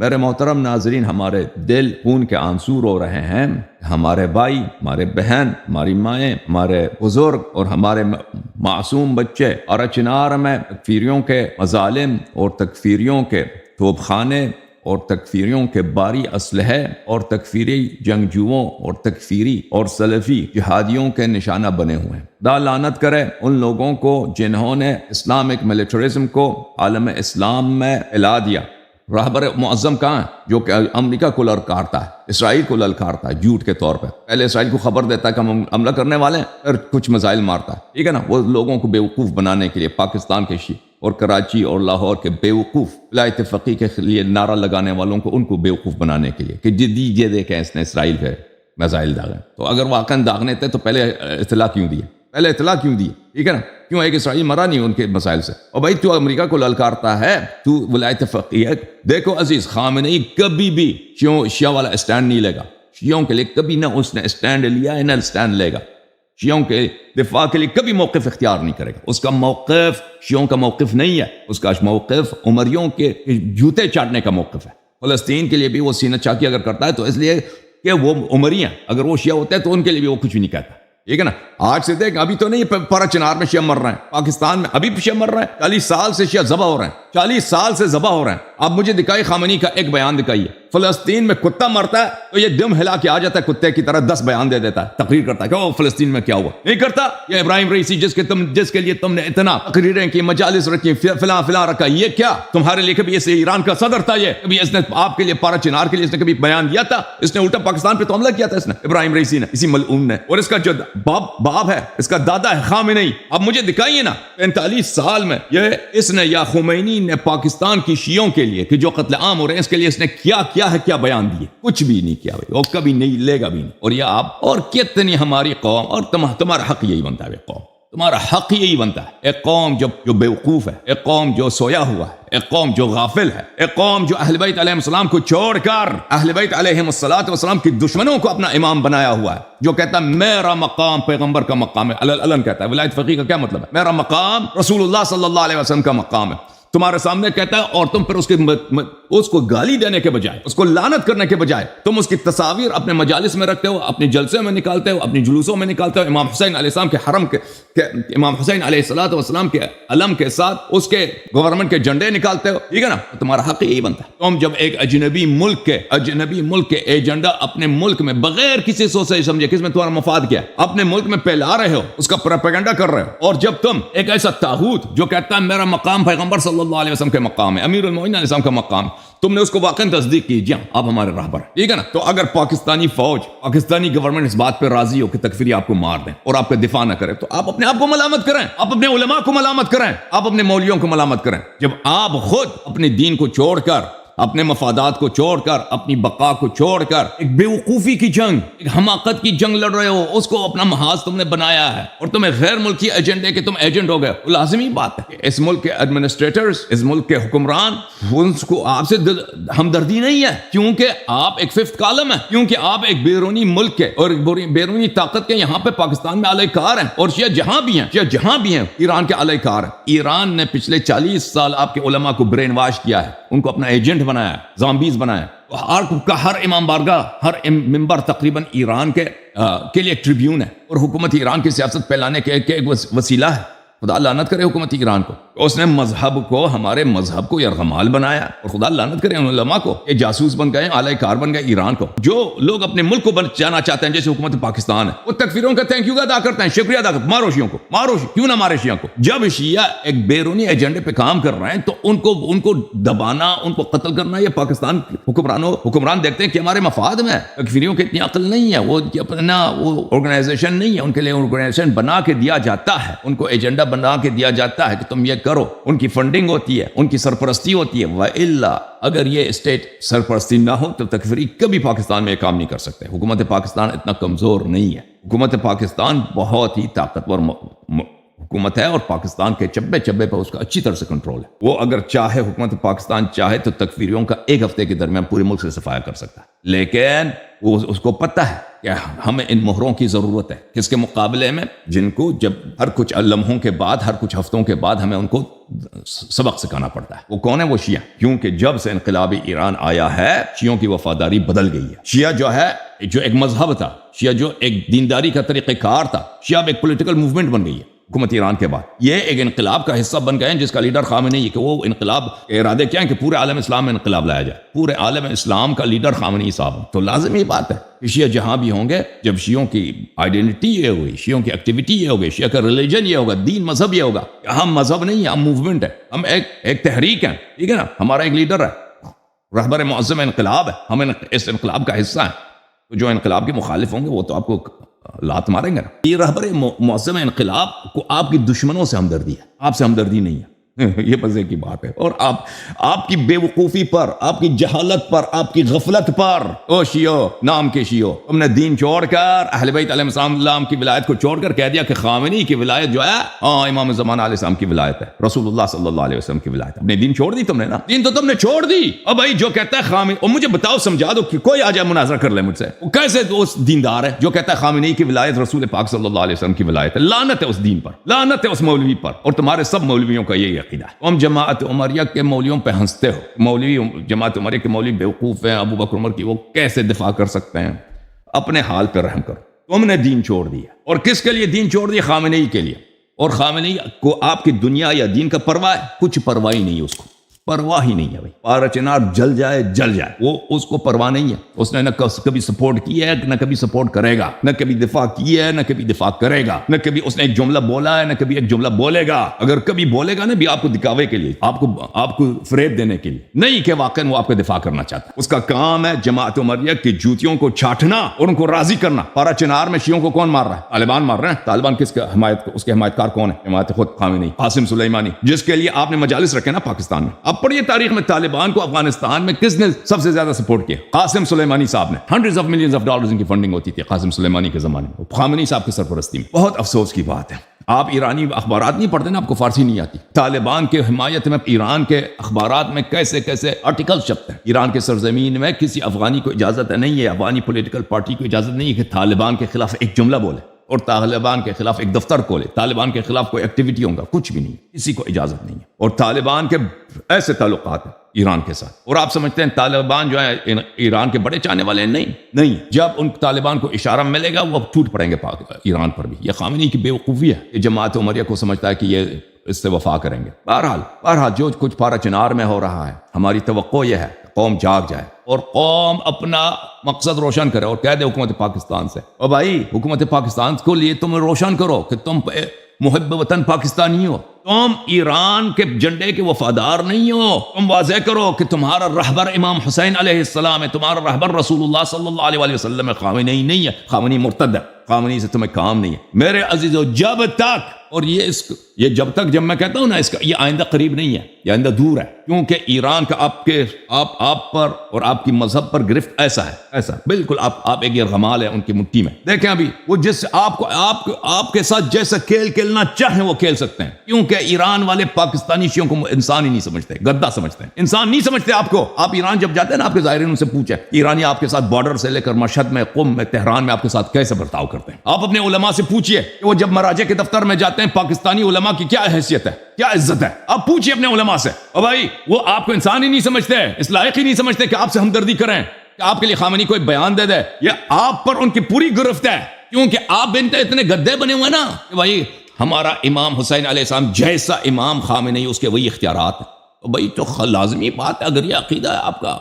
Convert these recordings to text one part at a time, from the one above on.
میرے محترم ناظرین، ہمارے دل خون کے آنسو رو رہے ہیں. ہمارے بھائی، ہمارے بہن، ہماری مائیں، ہمارے بزرگ اور ہمارے معصوم بچے اور اچنار میں تکفیریوں کے مظالم اور تکفیریوں کے توپ خانے اور تکفیریوں کے باری اسلحے اور تکفیری جنگجوؤں اور تکفیری اور سلفی جہادیوں کے نشانہ بنے ہوئے ہیں. خدا لعنت کرے ان لوگوں کو جنہوں نے اسلامک ملیٹرزم کو عالم اسلام میں ہلا دیا. رہبر معظم کہاں ہے جو کہ امریکہ کو للکارتا ہے، اسرائیل کو للکارتا ہے جھوٹ کے طور پہ؟ پہلے اسرائیل کو خبر دیتا ہے کہ ہم حملہ کرنے والے ہیں، پھر کچھ میزائل مارتا ہے. ٹھیک ہے نا؟ وہ لوگوں کو بیوقوف بنانے کے لیے پاکستان کے اور کراچی اور لاہور کے بیوقوف لا اتفاقی کے لیے نعرہ لگانے والوں کو ان کو بیوقوف بنانے کے لیے کہ جدی یہ دیکھیں اس نے اسرائیل پہ میزائل داغے. تو اگر واقعا داغنے تھے تو پہلے اطلاع کیوں دی؟ ٹھیک ہے نا؟ کیوں ایک اسرائیل مرا نہیں ان کے مسائل سے؟ اور بھائی تو امریکہ کو للکارتا ہے، تو ولایت فقیہ. دیکھو عزیز، خامنئی کبھی بھی شیعہ والا اسٹینڈ نہیں لے گا. شیعوں کے لیے کبھی نہ اس نے اسٹینڈ لیا ہے نہ اسٹینڈ لے گا. شیعوں کے دفاع کے لیے کبھی موقف اختیار نہیں کرے گا. اس کا موقف شیعوں کا موقف نہیں ہے، اس کا موقف عمریوں کے جوتے چاٹنے کا موقف ہے. فلسطین کے لیے بھی وہ سینہ چاکی اگر کرتا ہے تو اس لیے کہ وہ عمری ہیں. اگر وہ شیعہ ہوتے ہیں تو ان کے لیے بھی وہ کچھ بھی نہیں کہتا. ٹھیک ہے نا؟ آج سے دیکھ، ابھی تو نہیں پارا چنار میں شیعہ مر رہے ہیں، پاکستان میں ابھی شیعہ مر رہے ہیں. 40 سال سے شیعہ ذبح ہو رہے ہیں، 40 سال سے ذبح ہو رہے ہیں. آپ مجھے دکھائیے خامنئی کا ایک بیان دکھائیے. فلسطین میں کتا مرتا ہے تو یہ دم ہلا کے آ جاتا ہے کتے کی طرح، 10 بیان دے دیتا ہے، تقریر کرتا ہے کہ وہ فلسطین میں کیا ہوا. نہیں کرتا. یہ ابراہیم رئیسی جس کے لیے تم نے اتنا تقریریں کی، مجالس رکھی، فلاں رکھا، یہ کیا تمہارے لیے کبھی اسے ایران کا صدر تھا؟ یہ کبھی اس نے آپ کے لیے پارا چنار کے لیے اس نے کبھی بیان دیا تھا؟ اس نے الٹا پاکستان پہ تو حملہ کیا تھا اس نے، ابراہیم رئیسی نے، اسی ملعون نے. اور اس کا جو باپ ہے، اس کا دادا ہے خامنئی. اب مجھے دکھائیے نا 45 سال میں یہ اس نے یا خمینی نے پاکستان کی شیعوں کے لیے کہ جو قتل عام ہو رہے ہیں اس کے لیے اس نے کیا بیان دیے؟ کچھ بھی نہیں کیا بھائی، اور کبھی نہیں لے گا بھی نہیں. اور یہ آپ اور کتنی ہماری قوم، اور تمہارا حق یہی بنتا ہے. قوم تمہارا حق یہی بنتا ہے. ایک قوم جو بیوقوف ہے، ایک قوم جو سویا ہوا ہے، ایک قوم جو غافل ہے، ایک قوم جو اہل بیت علیہ السلام کو چھوڑ کر اہل بیت علیہ السلام کی دشمنوں کو اپنا امام بنایا ہوا ہے، جو کہتا ہے میرا مقام پیغمبر کا مقام ہے. علن کہتا ہے. ولایت فقیہ کا کیا مطلب ہے؟ میرا مقام رسول اللہ صلی اللہ علیہ وسلم کا مقام ہے. تمہارے سامنے کہتا ہے، اور تم پھر اس کو گالی دینے کے بجائے، اس کو لعنت کرنے کے بجائے تم اس کی تصاویر اپنے مجالس میں رکھتے ہو، اپنے جلسے میں نکالتے ہو، اپنی جلوسوں میں نکالتے ہو. امام حسین علیہ السلام کے حرم کے امام حسین علیہ السلام کے علم کے ساتھ اس کے گورنمنٹ کے جھنڈے نکالتے ہو. ٹھیک ہے نا؟ تمہارا حق یہی بنتا ہے. تم جب ایک اجنبی ملک کے ایجنڈا اپنے ملک میں بغیر کسی سوچ سے سمجھے کس میں تمہارا مفاد کیا ہے اپنے ملک میں پھیلا رہے ہو، اس کا پروپیگنڈا کر رہے ہو، اور جب تم ایک ایسا طاغوت جو کہتا ہے میرا مقام پیغمبر صلی اللہ علیہ وسلم کے مقام ہے، امیر المومنین علیہ السلام کا مقام، تم نے اس کو واقعی تصدیق کی، جی آپ ہمارے راہبر ہیں. ٹھیک ہے نا؟ تو اگر پاکستانی فوج، پاکستانی گورنمنٹ اس بات پہ راضی ہو کہ تکفیری آپ کو مار دیں اور آپ کا دفاع نہ کرے، تو آپ اپنے آپ کو ملامت کریں، آپ اپنے علماء کو ملامت کریں، آپ اپنے مولویوں کو ملامت کریں. جب آپ خود اپنے دین کو چھوڑ کر، اپنے مفادات کو چھوڑ کر، اپنی بقا کو چھوڑ کر ایک بیوقوفی کی جنگ، ایک حماقت کی جنگ لڑ رہے ہو، اس کو اپنا محاذ تم نے بنایا ہے، اور تمہیں غیر ملکی ایجنڈے کے تم ایجنٹ ہو گئے. لازمی بات ہے کہ اس ملک کے ایڈمنسٹریٹرز، اس ملک کے حکمران، ان کو آپ سے ہمدردی نہیں ہے، کیونکہ آپ ایک ففتھ کالم ہے، کیونکہ آپ ایک بیرونی ملک کے اور بیرونی طاقت کے یہاں پہ پاکستان میں علیہ کار ہیں، اور شیعہ جہاں بھی ہیں ایران کے علیہ کار ہیں. ایران نے پچھلے 40 سال آپ کے علماء کو برین واش کیا ہے، ان کو اپنا ایجنٹ بنایا، زامبیز بنایا. ہر امام بارگاہ، ہر ممبر تقریباً ایران کے لیے ایک ٹریبیون ہے، اور حکومت ایران کی سیاست پھیلانے کے ایک وسیلہ ہے. خدا لعنت کرے حکومت ایران کو. اس نے مذہب کو، ہمارے مذہب کو یرغمال بنایا، اور خدا لعنت کرے ان علماء کو، یہ جاسوس بن گئے، اعلی کار بن گئے ایران کو. جو لوگ اپنے ملک کو بچانا چاہتے ہیں جیسے حکومت پاکستان ہے، وہ تکفیروں کا تھینک یو ادا کرتے ہیں، شکریہ ادا کرتے ہیں. مارو شیعوں کو، مارو، کیوں نہ مارے شیعہ کو؟ جب شیعہ ایک بیرونی ایجنڈے پہ کام کر رہے ہیں تو ان کو دبانا، ان کو قتل کرنا، یہ پاکستان حکمران دیکھتے ہیں کہ ہمارے مفاد میں ہے. تکفیریوں کی اتنی عقل نہیں ہے، وہ اپنا وہ آرگنائزیشن نہیں ہے، ان کے لیے آرگنائزیشن بنا کے دیا جاتا ہے، ان کو ایجنڈا بنا کے دیا جاتا ہے کہ تم یہ کرو. ان کی فنڈنگ ہوتی ہے، ان کی سرپرستی ہوتی ہے. وَإِلَّا اگر یہ اسٹیٹ سرپرستی نہ ہو تو تکفیری کبھی پاکستان میں یہ کام نہیں کر سکتے. حکومت پاکستان اتنا کمزور نہیں ہے. حکومت پاکستان بہت ہی طاقتور حکومت ہے اور پاکستان کے چبے چبے پر اس کا اچھی طرح سے کنٹرول ہے. وہ اگر چاہے حکومت پاکستان چاہے تو تکفیریوں کا ایک ہفتے کے درمیان پورے ملک سے صفایا کر سکتا ہے, لیکن وہ اس کو پتہ ہے کہ ہمیں ان مہروں کی ضرورت ہے. کس کے مقابلے میں؟ جن کو جب ہر کچھ لمحوں کے بعد, ہر کچھ ہفتوں کے بعد ہمیں ان کو سبق سکھانا پڑتا ہے. وہ کون ہے؟ وہ شیعہ. کیونکہ جب سے انقلابی ایران آیا ہے شیعوں کی وفاداری بدل گئی ہے. شیعہ جو ہے, جو ایک مذہب تھا, شیعہ جو ایک دینداری کا طریقہ کار تھا, شیعہ ایک پولیٹیکل موومنٹ بن گئی ہے حکومت ایران کے بعد. یہ ایک انقلاب کا حصہ بن گئے ہیں جس کا لیڈر خامنئی ہے. کہ وہ انقلاب کے ارادے کیا ہیں کہ پورے عالم اسلام میں انقلاب لایا جائے. پورے عالم اسلام کا لیڈر خامنئی صاحب ہیں. تو لازمی بات ہے کہ شیعہ جہاں بھی ہوں گے, جب شیعوں کی آئیڈینٹی یہ ہوگی, شیعوں کی ایکٹیویٹی یہ ہوگی, شیعہ کا ریلیجن یہ ہوگا, دین مذہب یہ ہوگا. ہم مذہب نہیں ہیں, ہم موومنٹ ہے, ہم ایک تحریک ہیں, ٹھیک ہے نا. ہمارا ایک لیڈر ہے, رہبر معظم انقلاب ہے, ہم اس انقلاب کا حصہ ہیں. تو جو انقلاب کے مخالف ہوں گے وہ تو آپ کو لات ماریں گے نا. یہ رہبر معظم انقلاب کو آپ کی دشمنوں سے ہمدردی ہے, آپ سے ہمدردی نہیں ہے. یہ مزے کی بات ہے. اور آپ کی بے وقوفی پر, آپ کی جہالت پر, آپ کی غفلت پر, او شیعو, نام کے شیعو, تم نے دین چھوڑ کر اہل بیت علیہ السلام کی ولایت کو چھوڑ کر کہہ دیا کہ خامنئی کی ولایت جو ہے امام زمانہ علیہ السلام کی ولایت ہے, رسول اللہ صلی اللہ علیہ وسلم کی ولایت ہے. اپنے دین چھوڑ دی تم نے نا, دین تو تم نے چھوڑ دی. اب بھائی جو کہتا ہے خامنئی, اور مجھے بتاؤ, سمجھا دو کہ کوئی آ جائے مناظرہ کر لے مجھ سے, وہ کیسے اس دیندار ہے جو کہتا ہے خامنئی کی ولایت رسول پاک صلی اللہ علیہ وسلم کی ولایت ہے. لعنت ہے اس دین پر, لعنت ہے اس مولوی پر, اور تمہارے سب مولویوں کا یہی عقیدہ ہے. ہم جماعت عمریہ کے مولویوں پہ ہنستے ہو. مولوی, جماعت عمریہ کے مولوی بیوقوف ہیں. ابو بکر عمر کی وہ کیسے دفاع کر سکتے ہیں؟ اپنے حال پہ رحم کرو. تم نے دین چھوڑ دیا, اور کس کے لیے دین چھوڑ دیا؟ خامنئی کے لیے. اور خامنئی کو آپ کی دنیا یا دین کا پرواہ ہے؟ کچھ پرواہ ہی نہیں ہے اس کو, پرواہ ہی نہیں ہے. بھائی پارا چنار جل جائے جل جائے, وہ اس کو پرواہ نہیں ہے. اس نے نہ کبھی سپورٹ کی ہے, نہ کبھی سپورٹ کرے گا, نہ کبھی دفاع کی ہے, نہ کبھی دفاع کرے گا, نہ کبھی اس نے ایک جملہ بولا ہے, نہ کبھی ایک جملہ بولے گا. اگر کبھی بولے گا نا بھی آپ کو دکھاوے کے لیے, آپ کو فریب دینے کے لیے, نہیں کہ واقعا وہ آپ کا دفاع کرنا چاہتا ہے. اس کا کام ہے جماعت عمریہ کی جوتیوں کو چھاٹنا اور ان کو راضی کرنا. پارا چنار میں شیعوں کو کون مار رہا ہے؟ طالبان مار رہے ہیں. طالبان کس کا حمایت, اس کے حمایت کار کون ہے؟ حمایت خود خامنئی, قاسم سلیمانی, جس کے لیے آپ نے مجالس رکھے نا پاکستان میں. اب پڑھیے تاریخ میں طالبان کو افغانستان میں کس نے سب سے زیادہ سپورٹ کیا؟ قاسم سلیمانی صاحب نے. Hundreds of millions of dollars in کی فنڈنگ ہوتی تھی قاسم سلیمانی کے زمانے میں, خامنئی صاحب کی سرپرستی میں. بہت افسوس کی بات ہے, آپ ایرانی اخبارات نہیں پڑھتے نا, آپ کو فارسی نہیں آتی. طالبان کے حمایت میں ایران کے اخبارات میں کیسے کیسے آرٹیکل چھپتے ہیں. ایران کے سرزمین میں کسی افغانی کو اجازت نہیں ہے, افغانی پولیٹیکل پارٹی کو اجازت نہیں ہے کہ طالبان کے خلاف ایک جملہ بولے, اور طالبان کے خلاف ایک دفتر کھولے, طالبان کے خلاف کوئی ایکٹیویٹی ہوگا, کچھ بھی نہیں, کسی کو اجازت نہیں ہے. اور طالبان کے ایسے تعلقات ہیں ایران کے ساتھ. اور آپ سمجھتے ہیں طالبان جو ہے ایران کے بڑے چاہنے والے ہیں؟ نہیں. جب ان طالبان کو اشارہ ملے گا وہ ٹوٹ پڑیں گے ایران پر بھی. یہ خامنئی کی بیوقوفی ہے. یہ جماعت عمریہ کو سمجھتا ہے کہ یہ اس سے وفا کریں گے. بہرحال جو کچھ پارا چنار میں ہو رہا ہے, ہماری توقع یہ ہے قوم جاگ جائے اور قوم اپنا مقصد روشن کرے اور کہہ دے حکومت پاکستان سے, او بھائی حکومت پاکستان کو لیے تم روشن کرو کہ تم محب وطن پاکستانی ہو, تم ایران کے جھنڈے کے وفادار نہیں ہو. تم واضح کرو کہ تمہارا رہبر امام حسین علیہ السلام ہے, تمہارا رہبر رسول اللہ صلی اللہ علیہ وسلم ہے. خامنئی نہیں ہے, خامنئی مرتد ہے, خامنئی سے تمہیں کام نہیں ہے. میرے عزیزو, جب تک, اور یہ جب تک, جب میں کہتا ہوں نا اس کا, یہ آئندہ قریب نہیں ہے, یہ آئندہ دور ہے. کیونکہ ایران کا آپ پر اور آپ کی مذہب پر گرفت ایسا بالکل آپ ایک یرغمال ہے ان کی مٹھی میں. دیکھیں ابھی وہ جس آپ کے ساتھ جیسا کھیل کھیلنا چاہیں وہ کھیل سکتے ہیں. کیونکہ ایران والے پاکستانی شیعوں کو انسان ہی نہیں سمجھتے, گدھا سمجھتے ہیں, انسان نہیں سمجھتے آپ کو. آپ ایران جب جاتے ہیں نا, آپ کے ظاہرین ان سے پوچھیں ایرانی آپ کے ساتھ بارڈر سے لے کر مشہد میں, قم میں, تہران میں آپ کے ساتھ کیسے برتاؤ کرتے ہیں. آپ اپنے علماء سے پوچھئے کہ وہ جب مراجع کے دفتر میں جاتے ہیں پاکستانی علماء کی کیا حیثیت ہے, کیا عزت ہے. آپ پوچھئے اپنے علماء سے. اور بھائی وہ آپ کو انسان ہی نہیں سمجھتے, اس لائق ہی نہیں سمجھتے کہ آپ سے ہمدردی کریں, کہ آپ کے لیے خامنئی کوئی بیان دے دے. یہ آپ پر ان کی پوری گرفت ہے, کیونکہ آپ اتنے گدے بنے ہوئے نا کہ بھائی ہمارا امام حسین علیہ السلام جیسا امام خامنئی, اس کے وہی اختیارات ہیں. بھائی تو لازمی بات ہے, اگر یہ عقیدہ ہے آپ کا,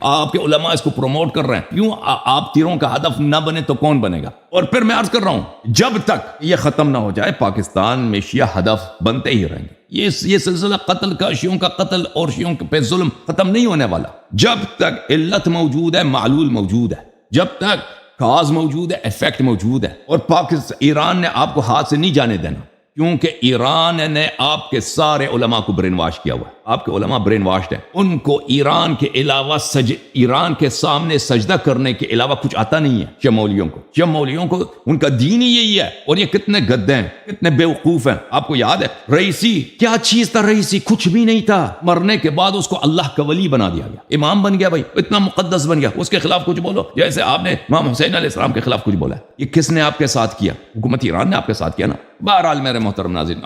آپ کے علماء اس کو پروموٹ کر رہے ہیں, کیوں آپ تیروں کا ہدف نہ بنے تو کون بنے گا. اور پھر میں عرض کر رہا ہوں, جب تک یہ ختم نہ ہو جائے پاکستان میں شیعہ ہدف بنتے ہی رہیں گے. یہ سلسلہ قتل کا, شیعوں کا قتل اور شیعوں پہ ظلم ختم نہیں ہونے والا. جب تک علت موجود ہے, معلول موجود ہے, جب تک کاز موجود ہے, ایفیکٹ موجود ہے. اور ایران نے آپ کو ہاتھ سے نہیں جانے دینا, کیونکہ ایران نے آپ کے سارے علماء کو برین واش کیا ہوا ہے. آپ کے علماء برین واشڈ ہیں. ان کو ایران کے علاوہ ایران کے سامنے سجدہ کرنے کے علاوہ کچھ آتا نہیں ہے. شمولیوں کو ان کا دین ہی یہی ہے. اور یہ کتنے گدے ہیں, کتنے بیوقوف ہیں. آپ کو یاد ہے رئیسی کیا چیز تھا؟ رئیسی کچھ بھی نہیں تھا. مرنے کے بعد اس کو اللہ کا ولی بنا دیا گیا, امام بن گیا. بھائی اتنا مقدس بن گیا, اس کے خلاف کچھ بولو. جیسے آپ نے امام حسین علیہ السلام کے خلاف کچھ بولا ہے. یہ کس نے آپ کے ساتھ کیا؟ حکومت ایران نے آپ کے ساتھ کیا نا. بہرحال میرے محترم ناظرین,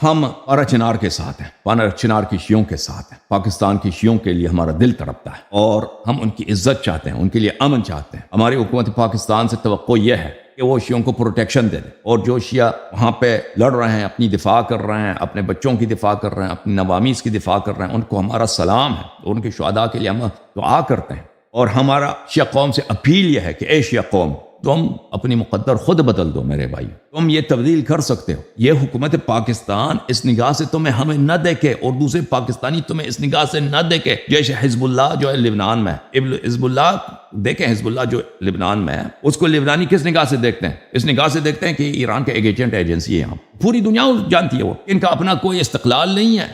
ہم پارا چنار کے ساتھ ہیں, پارا چنار کی شیعوں کے ساتھ ہیں. پاکستان کی شیعوں کے لیے ہمارا دل تڑپتا ہے اور ہم ان کی عزت چاہتے ہیں, ان کے لیے امن چاہتے ہیں. ہماری حکومت پاکستان سے توقع یہ ہے کہ وہ شیعوں کو پروٹیکشن دے دے, اور جو شیعہ وہاں پہ لڑ رہے ہیں, اپنی دفاع کر رہے ہیں, اپنے بچوں کی دفاع کر رہے ہیں, اپنی نوامیس کی دفاع کر رہے ہیں, ان کو ہمارا سلام ہے. ان کے شہداء کے لیے ہم دعا کرتے ہیں. اور ہمارا شیعہ قوم سے اپیل یہ ہے کہ اے شیعہ قوم, تم اپنی مقدر خود بدل دو. میرے بھائی, تم یہ تبدیل کر سکتے ہو. یہ حکومت پاکستان اس نگاہ سے تمہیں ہمیں نہ دیکھے, اور دوسرے پاکستانی تمہیں اس نگاہ سے نہ دیکھے. جیسے حزب اللہ جو ہے لبنان میں, حزب اللہ دیکھیں, حزب اللہ جو لبنان میں ہے اس کو لبنانی کس نگاہ سے دیکھتے ہیں؟ اس نگاہ سے دیکھتے ہیں کہ ایران کے ایک ایجنٹ ایجنسی ہے. یہاں پوری دنیا جانتی ہے وہ, ان کا اپنا کوئی استقلال نہیں ہے.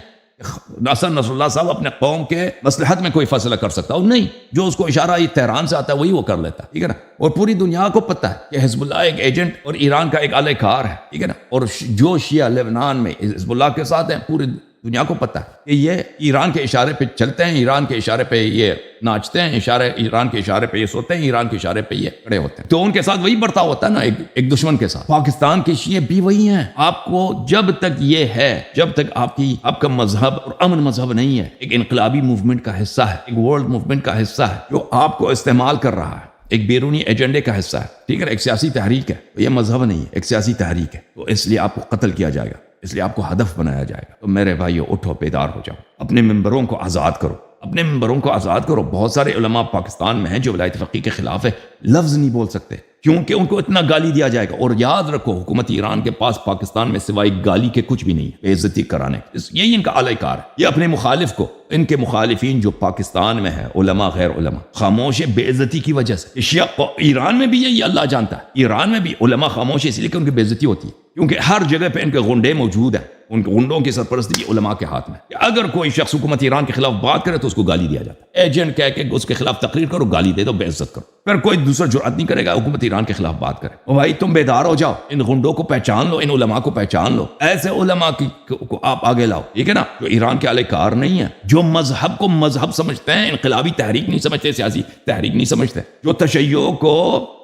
ناصر اللہ صاحب اپنے قوم کے مصلحت میں کوئی فیصلہ کر سکتا ہو نہیں, جو اس کو اشارہ تہران سے آتا ہے وہی وہ کر لیتا ہے. ٹھیک ہے نا. اور پوری دنیا کو پتہ ہے کہ حزب اللہ ایک ایجنٹ اور ایران کا ایک اعلی کار ہے. ٹھیک ہے نا. اور جو شیعہ لبنان میں حزب اللہ کے ساتھ ہیں, پوری دنیا کو پتہ ہے کہ یہ ایران کے اشارے پہ چلتے ہیں, ایران کے اشارے پہ یہ ناچتے ہیں, ایران کے اشارے پہ یہ سوتے ہیں, ایران کے اشارے پہ یہ کھڑے ہوتے ہیں. تو ان کے ساتھ وہی برتاؤ ہوتا ہے نا ایک دشمن کے ساتھ. پاکستان کے شیعہ بھی وہی ہیں. آپ کو جب تک یہ ہے, جب تک آپ کا مذہب اور امن مذہب نہیں ہے, ایک انقلابی موومنٹ کا حصہ ہے, ایک ورلڈ موومنٹ کا حصہ ہے جو آپ کو استعمال کر رہا ہے, ایک بیرونی ایجنڈے کا حصہ ہے. ٹھیک ہے. ایک سیاسی تحریک ہے, یہ مذہب نہیں ہے, ایک سیاسی تحریک ہے. تو اس لیے آپ کو قتل کیا جائے گا, اس لیے آپ کو ہدف بنایا جائے گا. تو میرے بھائیو, اٹھو, بیدار ہو جاؤ, اپنے ممبروں کو آزاد کرو, اپنے ممبروں کو آزاد کرو. بہت سارے علماء پاکستان میں ہیں جو ولایت فقیہ کے خلاف ہے, لفظ نہیں بول سکتے کیونکہ ان کو اتنا گالی دیا جائے گا. اور یاد رکھو, حکومت ایران کے پاس پاکستان میں سوائے گالی کے کچھ بھی نہیں ہے, بے عزتی کرانے. یہی ان کا اعلی کار ہے. یہ اپنے مخالف کو, ان کے مخالفین جو پاکستان میں ہے, علماء غیر علماء, خاموش ہے بے عزتی کی وجہ سے. شیعہ ایران میں بھی یہی اللہ جانتا ہے, ایران میں بھی علماء خاموش ہے اس لیے کہ ان کی بے عزتی ہوتی ہے, کیونکہ ہر جگہ پہ ان کے غنڈے موجود ہیں. ان کے غنڈوں کی سرپرستی علماء کے ہاتھ میں. اگر کوئی شخص حکومت ایران کے خلاف بات کرے تو اس کو گالی دیا جاتا ہے. ایجنٹ کہہ کے اس کے خلاف تقریر کرو, گالی دے دو, بے عزت کرو. پھر کوئی دوسرا جرأت نہیں کرے گا حکومت ایران کے خلاف بات کرے. اور بھائی تم بیدار ہو جاؤ, ان غنڈوں کو پہچان لو, ان علماء کو پہچان لو. ایسے علماء کو آپ آگے لاؤ, ٹھیک ہے نا, جو ایران کے اعلی کار نہیں ہے, جو مذہب کو مذہب سمجھتے ہیں, انقلابی تحریک نہیں سمجھتے, سیاسی تحریک نہیں سمجھتے, جو تشیع کو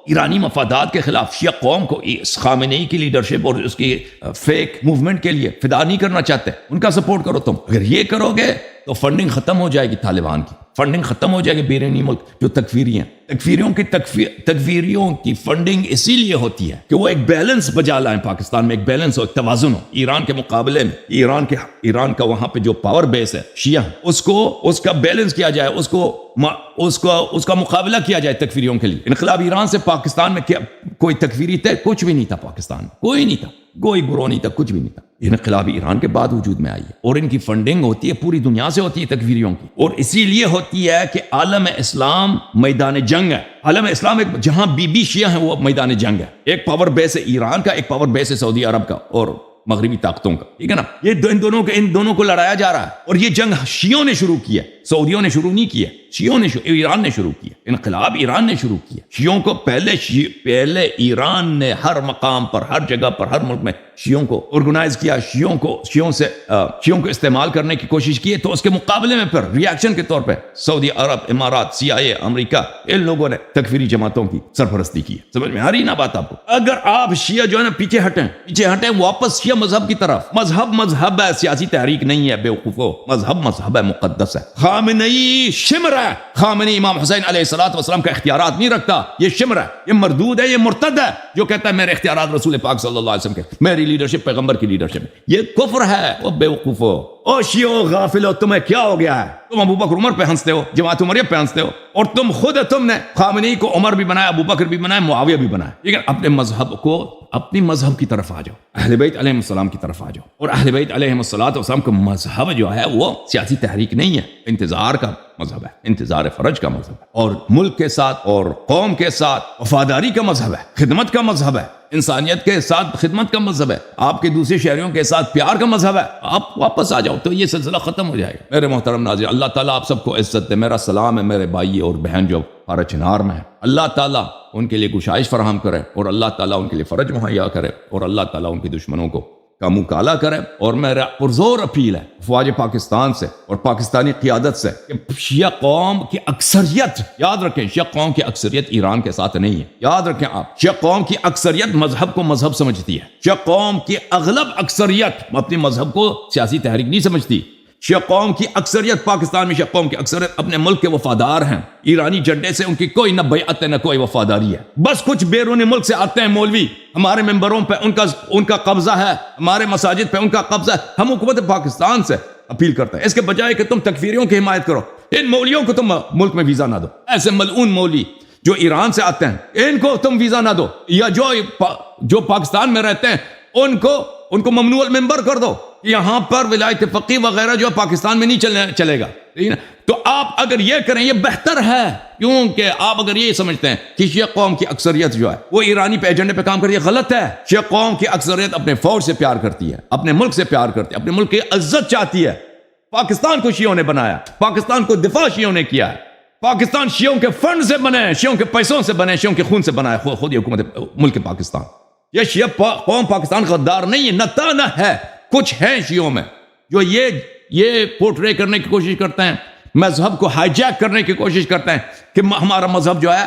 ایرانی مفادات کے خلاف شیعہ قوم کو خامنئی کی لیڈرشپ اور اس کی فیک موومنٹ کے لیے فدا نہیں کرنا چاہتے, ان کا سپورٹ کرو. تم اگر یہ کرو گے تو فنڈنگ ختم ہو جائے گی, طالبان کی فنڈنگ ختم ہو جائے گی. بیرونی ملک جو تکفیری ہیں, تکفیریوں کی فنڈنگ اسی لیے ہوتی ہے کہ وہ ایک بیلنس بجا لائیں, پاکستان میں ایک بیلنس ہو, ایک توازن ہو. ایران کے مقابلے میں ایران کا وہاں پہ جو پاور بیس ہے شیعہ, اس کا بیلنس کیا جائے, اس کا مقابلہ کیا جائے تکفیریوں کے لیے. انقلاب ایران سے پاکستان میں کوئی تکفیری تھے کچھ بھی نہیں تھا, پاکستان میں کوئی نہیں تھا, کوئی گروہ نہیں تھا, کچھ بھی نہیں تھا. انقلاب ایران کے بعد وجود میں آئی ہے, اور ان کی فنڈنگ ہوتی ہے پوری دنیا سے ہوتی ہے تکفیریوں کی, اور اسی لیے ہوتی ہے کہ عالم اسلام میدان جنگ ہے. عالم اسلام ایک جہاں بی شیعہ ہیں وہ میدان جنگ ہے. ایک پاور بیس ہے ایران کا, ایک پاور بیس ہے سعودی عرب کا اور مغربی طاقتوں کا. ٹھیک ہے نا. یہ ان دونوں کو لڑایا جا رہا ہے, اور یہ جنگ شیعوں نے شروع کی ہے, سعودیوں نے شروع نہیں کی ہے, ایران نے شروع کیا. انقلاب ایران نے شروع کیا. شیعوں کو پہلے ایران نے ہر مقام پر, ہر جگہ پر, ہر ملک میں شیعوں کو آرگنائز کیا, شیعوں کو استعمال کرنے کی کوشش کی. تو اس کے مقابلے میں پھر ری ایکشن کے طور پہ سعودی عرب, امارات, CIA, امریکہ, ان لوگوں نے تکفیری جماعتوں کی سرپرستی کی. سمجھ میں آ رہی نا بات آپ کو؟ اگر آپ شیعہ جو ہے نا پیچھے ہٹیں واپس شیعہ مذہب کی طرف. مذہب ہے, سیاسی تحریک نہیں ہے بیوقوفو. مذہب ہے, مقدس ہے. خامنئی شمر ہے, خامنئی امام حسین علیہ السلام کا اختیارات نہیں رکھتا. یہ شمر ہے, یہ مردود ہے, یہ مرتد ہے, جو کہتا ہے میرے اختیارات رسول پاک صلی اللہ علیہ وسلم کے, میری لیڈرشپ پیغمبر کی لیڈرشپ. یہ کفر ہے. وہ بیوقوفو, او شیعو غافلو, تمہیں کیا ہو گیا ہے؟ تم ابو بکر عمر پہ ہنستے ہو, جماعت عمریہ پہ ہنستے ہو, اور تم نے خامنئی کو عمر بھی بنایا, ابو بکر بھی بنایا, معاویہ بھی بنایا. ٹھیک ہے. اپنے مذہب کی طرف آ جاؤ, اہل بیت علیہ السلام کی طرف آ جاؤ. اور اہل بیت علیہ السلام کا مذہب جو ہے وہ سیاسی تحریک نہیں ہے, انتظار کا مذہب ہے, انتظار فرج کا مذہب ہے, اور ملک کے ساتھ اور قوم کے ساتھ وفاداری کا مذہب ہے, خدمت کا مذہب ہے, انسانیت کے ساتھ خدمت کا مذہب ہے، آپ کے دوسرے شہریوں کے ساتھ پیار کا مذہب ہے، آپ واپس آ جاؤ تو یہ سلسلہ ختم ہو جائے گا۔ میرے محترم ناظرین، اللہ تعالیٰ آپ سب کو عزت دے۔ میرا سلام ہے میرے بھائی اور بہن جو چنار میں ہے، اللہ تعالیٰ ان کے لیے گشائش فراہم کرے اور اللہ تعالیٰ ان کے لیے فرج مہیا کرے اور اللہ تعالیٰ ان کے دشمنوں کو کا منہ کالا کرے۔ اور میرا پرزور اپیل ہے افواج پاکستان سے اور پاکستانی قیادت سے کہ شیعہ قوم کی اکثریت، یاد رکھیں شیعہ قوم کی اکثریت ایران کے ساتھ نہیں ہے، یاد رکھیں آپ، شیعہ قوم کی اکثریت مذہب کو مذہب سمجھتی ہے، شیعہ قوم کی اغلب اکثریت اپنی مذہب کو سیاسی تحریک نہیں سمجھتی، شیعہ قوم کی اکثریت پاکستان میں شیعہ قوم کی اکثریت اپنے ملک کے وفادار ہیں، ایرانی جھنڈے سے ان کی کوئی نہ بیعت ہے نہ کوئی وفاداری ہے، بس کچھ بیرون ملک سے آتے ہیں مولوی، ہمارے ممبروں پہ ان کا قبضہ ہے، ہمارے مساجد پہ ان کا قبضہ ہے۔ ہم حکومت پاکستان سے اپیل کرتے ہیں اس کے بجائے کہ تم تکفیریوں کی حمایت کرو، ان مولویوں کو تم ملک میں ویزا نہ دو، ایسے ملعون مولوی جو ایران سے آتے ہیں ان کو تم ویزا نہ دو، یا جو پاکستان میں رہتے ہیں ان کو ممنوع المنبر کر دو، یہاں پر ولایت فقیہ وغیرہ جو پاکستان میں نہیں چلے گا۔ تو آپ اگر یہ کریں یہ بہتر ہے، کیونکہ آپ اگر یہ سمجھتے ہیں کہ شیعہ قوم کی اکثریت جو ہے وہ ایرانی پہ ایجنڈے پہ کام کرتی ہے، غلط ہے۔ شیعہ قوم کی اکثریت اپنے فوج سے پیار کرتی ہے، اپنے ملک سے پیار کرتی ہے، اپنے ملک کی عزت چاہتی ہے۔ پاکستان کو شیعوں نے بنایا، پاکستان کو دفاع شیعوں نے کیا ہے، پاکستان شیعوں کے فنڈ سے بنے، شیعوں کے پیسوں سے بنے، شیعوں کے خون سے بنا ہے خود یہ حکومت ملک پاکستان۔ یہ شیعہ قوم پاکستان غدار نہیں ہے، نتانہ ہے، کچھ ہیں شیعوں میں جو یہ پورٹرے کرنے کی کوشش کرتے ہیں، مذہب کو ہائی جیک کرنے کی کوشش کرتے ہیں کہ ہمارا مذہب جو ہے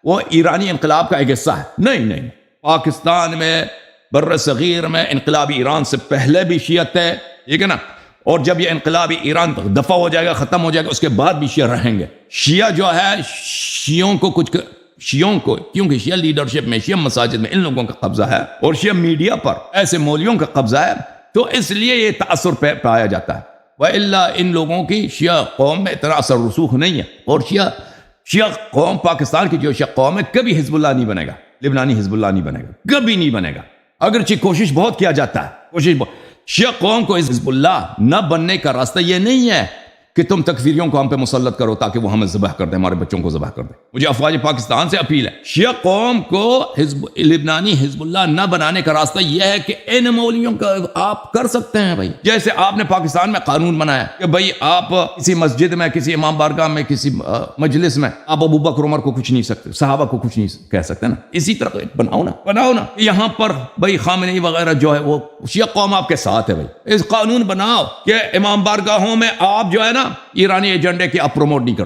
وہ ایرانی انقلاب کا ایک حصہ ہے۔ نہیں، پاکستان میں بر صغیر میں انقلابی ایران سے پہلے بھی شیعت ہے، ٹھیک ہے نا، اور جب یہ انقلابی ایران دفع ہو جائے گا، ختم ہو جائے گا، اس کے بعد بھی شیعہ رہیں گے۔ شیعہ جو ہے شیعوں کو کیونکہ شیعہ لیڈرشپ میں، شیعہ مساجد میں ان لوگوں کا قبضہ ہے اور شیعہ میڈیا پر ایسے مولویوں کا قبضہ ہے، تو اس لیے یہ تاثر پایا جاتا ہے، وَإِلَّا ان لوگوں کی شیعہ قوم میں اتنا اثر رسوخ نہیں ہے۔ اور شیعہ قوم پاکستان کی جو شیعہ قوم ہے کبھی حزب اللہ نہیں بنے گا، لبنانی حزب اللہ نہیں بنے گا، کبھی نہیں بنے گا، اگرچہ کوشش بہت کیا جاتا ہے، شیعہ قوم کو حزب اللہ نہ بننے کا راستہ یہ نہیں ہے کہ تم تکفیریوں کو ہم پہ مسلط کرو تاکہ وہ ہمیں ذبح کر دیں، ہمارے بچوں کو ذبح کر دیں۔ مجھے افواج پاکستان سے اپیل ہے، شیعہ قوم کو لبنانی حزب اللہ نہ بنانے کا راستہ یہ ہے کہ ان مولویوں کا آپ کر سکتے ہیں بھائی، جیسے آپ نے پاکستان میں قانون بنایا کہ بھائی آپ کسی مسجد میں، کسی امام بارگاہ میں، کسی مجلس میں آپ ابو بکر عمر کو کچھ نہیں سکتے، صحابہ کو کچھ نہیں کہہ سکتے نا، اسی طرح بناؤ نا یہاں پر بھائی خامنئی وغیرہ جو ہے وہ شیعہ قوم آپ کے ساتھ ہے بھائی، اس قانون بناؤ کہ امام بارگاہوں میں آپ جو ہے نا ایرانی ایجنڈے کی آپ پروموٹ نہیں کر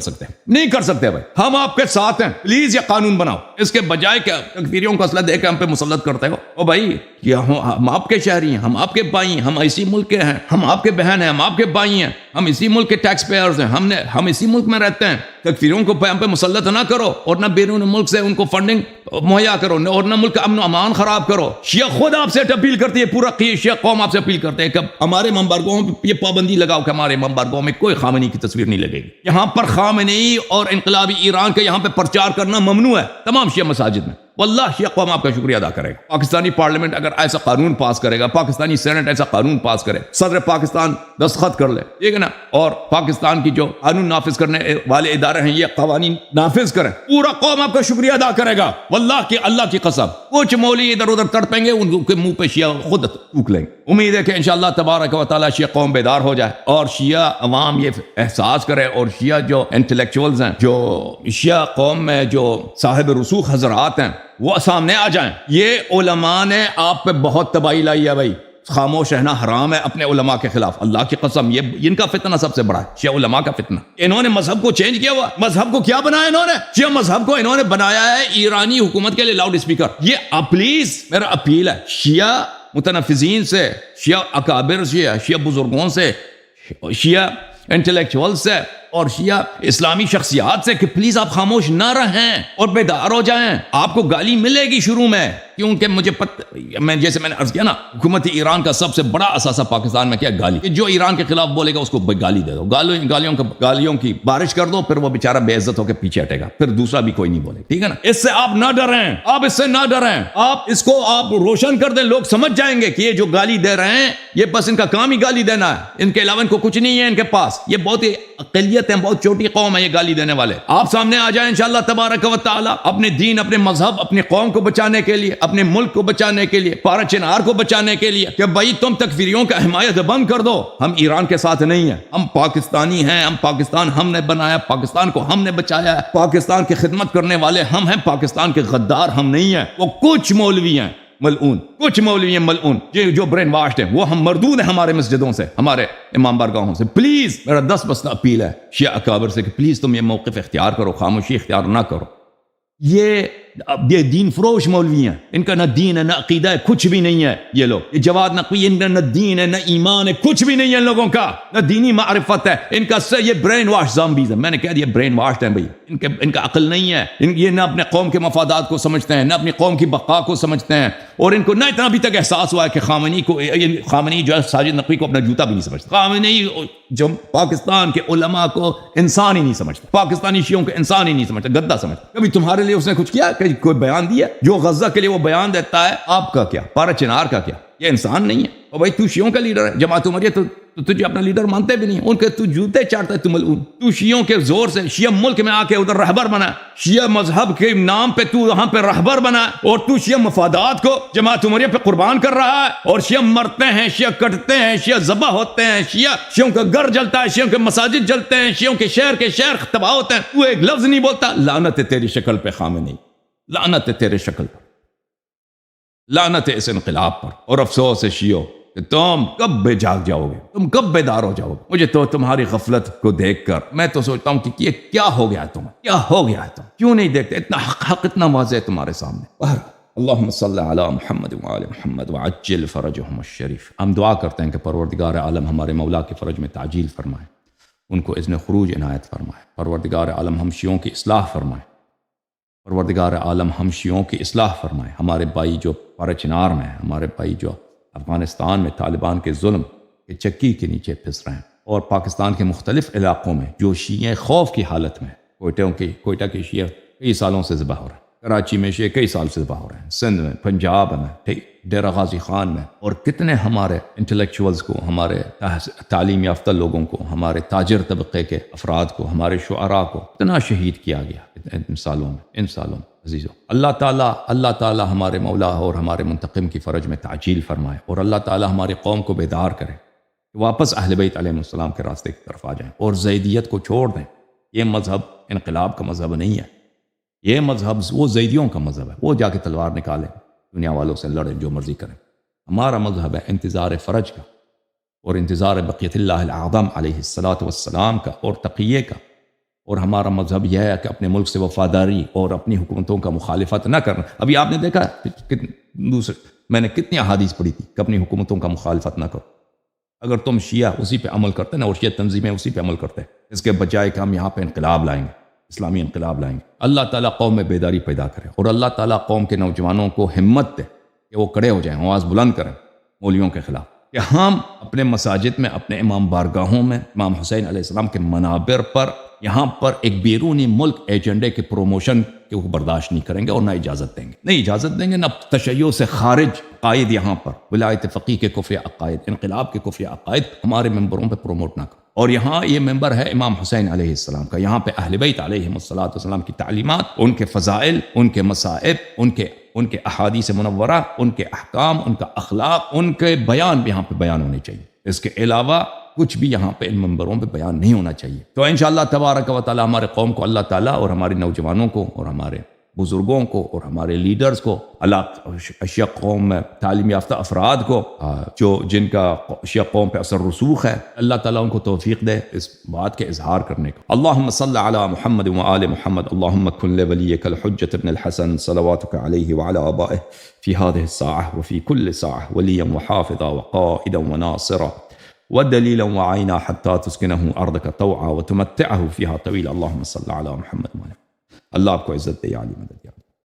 سکتے بھائی، ہم آپ کے ساتھ ہیں، پلیز یہ قانون بناؤ، اس کے بجائے کہ تکفیریوں کو اسلحہ دے کے ہم پہ مسلط کرتے ہو۔ او بھائی ہم آپ کے شہری ہیں، ہم آپ کے بھائی ہیں، ہم اسی ملک کے ہیں، ہم آپ کے بہن ہیں، ہم آپ کے بھائی ہیں، ہم اسی ملک کے ٹیکس پیئرز ہیں، ہم اسی ملک میں رہتے ہیں، تکفیریوں کو ہم پہ مسلط نہ کرو اور نہ بیرون ملک سے ان کو فنڈنگ مہیا کرو اور نہ ملک کا امن و امان خراب کرو۔ شیعہ خود آپ سے اپیل کرتی ہے، پورا شیعہ قوم آپ سے اپیل کرتے ہیں کہ ہمارے منبرگاہوں پہ یہ پابندی لگاؤ کہ ہمارے منبرگاہوں میں کوئی خامنئی کی تصویر نہیں لگے گی، یہاں پر خامنئی اور انقلابی ایران کا یہاں پہ پرچار کرنا ممنوع ہے تمام شیعہ مساجد میں۔ واللہ شیعہ قوم آپ کا شکریہ ادا کرے گا۔ پاکستانی پارلیمنٹ اگر ایسا قانون پاس کرے گا، پاکستانی سینٹ ایسا قانون پاس کرے، صدر پاکستان دستخط کر لے، ٹھیک ہے نا، اور پاکستان کی جو قانون نافذ کرنے والے ادارے ہیں یہ قوانین نافذ کریں، پورا قوم آپ کا شکریہ ادا کرے گا۔ واللہ کی اللہ کی قسم کچھ مولوی ادھر ادھر تڑپیں گے، ان کے منہ پہ شیعہ خود تھوک لیں گے۔ امید ہے کہ انشاءاللہ تبارک و تعالی شیعہ قوم بیدار ہو جائے اور شیعہ عوام یہ احساس کرے، اور شیعہ جو انٹلیکچوئلز ہیں، جو شیعہ قوم میں جو صاحب رسوخ حضرات ہیں، وہ سامنے آ جائیں۔ یہ علماء نے آپ پہ بہت تباہی لائی ہے بھائی، خاموش رہنا حرام ہے اپنے علماء کے خلاف، اللہ کی قسم یہ ان کا فتنہ سب سے بڑا ہے، شیعہ علماء کا فتنہ۔ انہوں نے مذہب کو چینج کیا ہوا، مذہب کو کیا بنایا انہوں نے؟ شیعہ مذہب کو انہوں نے بنایا ہے ایرانی حکومت کے لیے لاؤڈ اسپیکر۔ یہ پلیز میرا اپیل ہے شیعہ متنفذین سے، شیعہ اکابر سے، شیعہ بزرگوں سے، شیعہ انٹلیکچوئل سے اور شیعہ اسلامی شخصیات سے کہ پلیز آپ خاموش نہ رہیں اور بیدار ہو جائیں۔ آپ کو گالی ملے گی شروع میں، کیونکہ مجھے جیسے میں نے عرض کیا نا، حکومت ایران کا سب سے بڑا اثاثہ پاکستان میں کیا ہے؟ گالی۔ کہ جو ایران کے خلاف بولے گا اس کو گالی دے دو، گالیوں کی بارش کر دو، پھر وہ بیچارہ بے عزت ہو کے پیچھے ہٹے گا، پھر دوسرا بھی کوئی نہیں بولے، ٹھیک ہے نا۔ اس سے آپ نہ ڈریں، آپ اس سے نہ ڈریں، آپ اس کو آپ روشن کر دیں، لوگ سمجھ جائیں گے کہ یہ جو گالی دے رہے ہیں یہ بس ان کا کام ہی گالی دینا ہے، ان کے علاوہ ان کو کچھ نہیں ہے ان کے پاس۔ یہ بہت ہی اقلیت ہیں, بہت چھوٹی قوم ہے یہ گالی دینے والے. آپ سامنے آ جائیں انشاءاللہ تبارک و تعالی اپنے دین, اپنے مذہب, اپنی قوم کو بچانے کے لیے, اپنے ملک کو بچانے کے لیے, پارا چنار کو بچانے کے لیے, کہ بھائی تم تکفیریوں کا حمایت بند کر دو. ہم ایران کے ساتھ نہیں ہیں, ہم پاکستانی ہیں, ہم پاکستان ہم نے بنایا, پاکستان کو ہم نے بچایا ہے, پاکستان کی خدمت کرنے والے ہم ہیں, پاکستان کے غدار ہم نہیں ہیں. وہ کچھ مولوی ہیں ملعون, کچھ مولوی ہیں ملعون جو برین واشڈ ہیں, وہ ہم مردود ہیں ہمارے مسجدوں سے, ہمارے امام بارگاہوں سے. پلیز میرا 10 بستہ اپیل ہے شیعہ اکابر سے کہ پلیز تم یہ موقف اختیار کرو, خاموشی اختیار نہ کرو. یہ دین فروش مولوی ہیں, ان کا نہ دین ہے نہ عقیدہ ہے, کچھ بھی نہیں ہے. یہ لوگ یہ جواد نقوی, ان کا نہ دین ہے نہ ایمان ہے, کچھ بھی نہیں ہے ان لوگوں کا, نہ دینی معرفت ہے ان کا. یہ برین واش زامبیز ہیں, میں نے کہہ دیا برین واشڈ ہیں بھائی. ان کا عقل نہیں ہے, یہ نہ اپنے قوم کے مفادات کو سمجھتے ہیں, نہ اپنی قوم کی بقا کو سمجھتے ہیں, اور ان کو نہ اتنا ابھی تک احساس ہوا ہے کہ خامنئی جو ہے ساجد نقوی کو اپنا جوتا بھی نہیں سمجھتا. خامنئی جو پاکستان کے علماء کو انسان ہی نہیں سمجھتا, پاکستانی شیعوں کو انسان ہی نہیں سمجھتا, گدہ سمجھتا. کبھی تمہارے لیے اس نے کچھ کیا, کوئی بیان دیا؟ جو غزہ کے لیے وہ بیان دیتا ہے, آپ کا کیا, پارا چنار کا کیا؟ یہ انسان نہیں ہے. اور بھائی تو شیعوں کا لیڈر ہے, جماعت عمریہ تو تجھے اپنا لیڈر مانتے بھی نہیں, ان کے تو جوتے چاٹتا ہے. تو ملعون, تو شیعوں کے زور سے شیعہ ملک میں آ کے ادھر رہبر بنا, شیعہ مذہب کے نام پہ تو وہاں پہ رہبر بنا, اور تو شیعہ مفادات کو جماعت عمریہ پہ قربان کر رہا ہے. اور شیعہ مرتے ہیں, شیعہ کٹتے ہیں, شیعہ ذبح ہوتے ہیں, شیعوں کا گھر جلتا ہے, شیعوں کے مساجد جلتے ہیں, شیعوں کے شہر تباہ ہوتے ہیں. تو ایک لفظ نہیں بولتا. لعنت ہے تیری شکل پہ خامنئی, لعنت ہے تیرے شکل پر, لعنت ہے اس انقلاب پر. اور افسوس ہے شیعوں کہ تم کب بے جاگ جاؤ گے, تم کب بیدار ہو جاؤ گے. مجھے تو تمہاری غفلت کو دیکھ کر میں تو سوچتا ہوں کہ یہ کیا ہو گیا تمہیں, کیا ہو گیا تم, کیوں نہیں دیکھتے؟ اتنا حق اتنا واضح ہے تمہارے سامنے. اللہم صلی علی محمد وعلی محمد وعجل فرجہم الشریف. ہم دعا کرتے ہیں کہ پروردگار عالم ہمارے مولا کے فرج میں تعجیل فرمائے, ان کو اذن خروج عنایت فرمائے. پروردگار عالم ہم شیعوں کی اصلاح فرمائے, پروردگار عالم ہم شیعوں کی اصلاح فرمائے. ہمارے بھائی جو پرچنار میں ہیں, ہمارے بھائی جو افغانستان میں طالبان کے ظلم کے چکی کے نیچے پھنس رہے ہیں, اور پاکستان کے مختلف علاقوں میں جو شیعہ خوف کی حالت میں, کوئٹہ کے شیعہ کئی سالوں سے ذبح ہو رہے ہیں, کراچی میں شیعہ کئی سال سے ذبح ہو رہے ہیں, سندھ میں, پنجاب میں, ڈیرہ غازی خان میں, اور کتنے ہمارے انٹلیکچوئلز کو, ہمارے تعلیم یافتہ لوگوں کو, ہمارے تاجر طبقے کے افراد کو, ہمارے شعراء کو اتنا شہید کیا گیا ان سالوں میں. عزیزو, اللہ تعالیٰ ہمارے مولا اور ہمارے منتقم کی فرج میں تعجیل فرمائے, اور اللہ تعالیٰ ہماری قوم کو بیدار کرے کہ واپس اہل بیت علیہ السلام کے راستے کی طرف آ جائیں, اور زیدیت کو چھوڑ دیں. یہ مذہب انقلاب کا مذہب نہیں ہے, یہ مذہب وہ زیدیوں کا مذہب ہے. وہ جا کے تلوار نکالیں, دنیا والوں سے لڑیں, جو مرضی کریں. ہمارا مذہب ہے انتظار فرج کا, اور انتظار بقیت اللہ الاعظم علیہ السلام کا, اور تقیے کا. اور ہمارا مذہب یہ ہے کہ اپنے ملک سے وفاداری اور اپنی حکومتوں کا مخالفت نہ کرنا. ابھی آپ نے دیکھا میں نے کتنی احادیث پڑھی تھی کہ اپنی حکومتوں کا مخالفت نہ کرو. اگر تم شیعہ اسی پہ عمل کرتے نا, اور شیعہ تنظیمیں اسی پہ عمل کرتے, اس کے بجائے کہ ہم یہاں پہ انقلاب لائیں گے, اسلامی انقلاب لائیں گے. اللہ تعالیٰ قوم میں بیداری پیدا کرے, اور اللہ تعالیٰ قوم کے نوجوانوں کو ہمت دے کہ وہ کھڑے ہو جائیں, آواز بلند کریں مولویوں کے خلاف, کہ ہم اپنے مساجد میں, اپنے امام بارگاہوں میں, امام حسین علیہ السلام کے منابر پر, یہاں پر ایک بیرونی ملک ایجنڈے کے پروموشن کے برداشت نہیں کریں گے, اور نہ اجازت دیں گے, نہیں اجازت دیں گے. نہ تشیع سے خارج عقائد, یہاں پر ولایت فقیہ کے کفر عقائد, انقلاب کے کفر عقائد ہمارے ممبروں پہ پروموٹ نہ کریں. اور یہاں یہ ممبر ہے امام حسین علیہ السلام کا, یہاں پہ اہل بیت علیہ السلام کی تعلیمات, ان کے فضائل, ان کے مصائب, ان کے احادیث منورہ, ان کے احکام, ان کا اخلاق, ان کے بیان بھی یہاں پہ بیان ہونے چاہیے. اس کے علاوہ کچھ بھی یہاں پہ ان منبروں پہ بیان نہیں ہونا چاہیے. تو انشاءاللہ تبارک و تعالی ہمارے قوم کو اللہ تعالیٰ, اور ہمارے نوجوانوں کو, اور ہمارے بزرگوں کو, اور ہمارے لیڈرز کو, اللہ شیعہ قوم میں تعلیم یافتہ افراد کو, جن کا شیعہ قوم پہ اثر رسوخ ہے, اللہ تعالیٰ ان کو توفیق دے اس بات کے اظہار کرنے کا. اللہم صلی علی محمد وآل محمد. اللہم کن لولیک الحجۃ ابن الحسن صلواتک علیہ وعلی آبائہ فی هذه الساعة وفی کل ساعة ولیا وحافظا وقائدا وناصرا ودلیلا وعینا حتی تسکنہ ارضک طوعا وتمتعہ فیہا طویلا. اللہم صلی علی محمد. اللہ آپ کو عزت دے, عالی مدد.